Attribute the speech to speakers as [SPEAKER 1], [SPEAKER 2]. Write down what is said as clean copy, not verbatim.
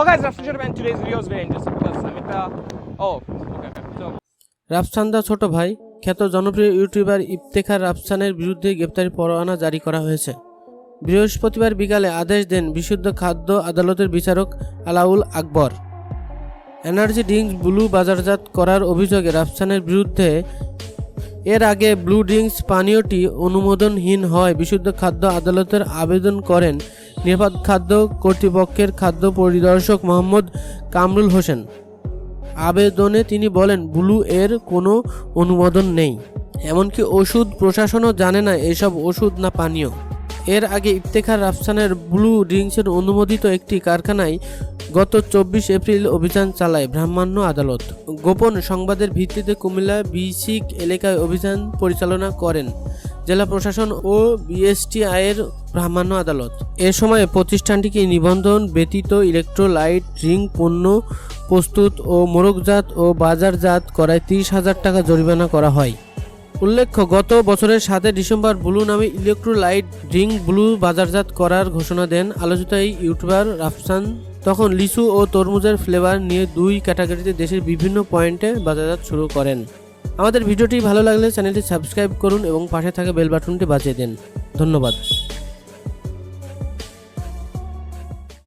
[SPEAKER 1] Oh guys, Rafsan should have been today's video is very interesting because I mean okay. So
[SPEAKER 2] রাফসানদা ছোট ভাই খ্যাত জনপ্রিয় YouTuber Iftekhar রাফসানের বিরুদ্ধে গ্রেপ্তারি পরোয়ানা জারি করা হয়েছে। বৃহস্পতিবার বিকালে আদেশ দেন বিশুদ্ধ খাদ্য আদালতের বিচারক আলাউল আকবর। এনার্জি ড্রিঙ্কস ব্লু বাজারজাত করার অভিযোগে রাফসানের বিরুদ্ধে এর আগে ব্লু ড্রিঙ্কস পানীয়টি অনুমোদনহীন হয় বিশুদ্ধ খাদ্য আদালতের আবেদন করেন নিরাপদ খাদ্য কর্তৃপক্ষের খাদ্য পরিদর্শক মোহাম্মদ কামরুল হোসেন। আবেদনে তিনি বলেন ব্লু এর কোনো অনুমোদন নেই, এমনকি ওষুধ প্রশাসনও জানে না এসব ওষুধ না পানীয়। এর আগে ইফতেখার রাফসানের ব্লু ড্রিঙ্কসের অনুমোদিত একটি কারখানায় গত 24 এপ্রিল অভিযান চালায় ভ্রাম্যমাণ আদালত। গোপন সংবাদের ভিত্তিতে কুমিল্লা বিসিক এলাকায় অভিযান পরিচালনা করেন জেলা প্রশাসন ও বিএসটিআইয়ের ভ্রাম্যমাণ আদালত। এ সময় প্রতিষ্ঠানটিকে নিবন্ধন ব্যতীত ইলেকট্রোলাইট ড্রিঙ্ক পণ্য প্রস্তুত ও মোড়কজাত ও বাজারজাত করায় 30,000 টাকা জরিমানা করা হয়। উল্লেখ্য, গত বছরের 7 ডিসেম্বর ব্লু নামে ইলেকট্রোলাইট ড্রিঙ্ক ব্লু বাজারজাত করার ঘোষণা দেন আলোচিত এই ইউটিউবার রাফসান। তখন লিচু ও তরমুজের ফ্লেভার নিয়ে 2 ক্যাটাগরিতে দেশের বিভিন্ন পয়েন্টে বাজারজাত শুরু করেন। আমাদের ভিডিওটি ভালো লাগলে চ্যানেলটি সাবস্ক্রাইব করুন এবং পাশে থাকা বেল বাটনটি বাজিয়ে দিন। ধন্যবাদ।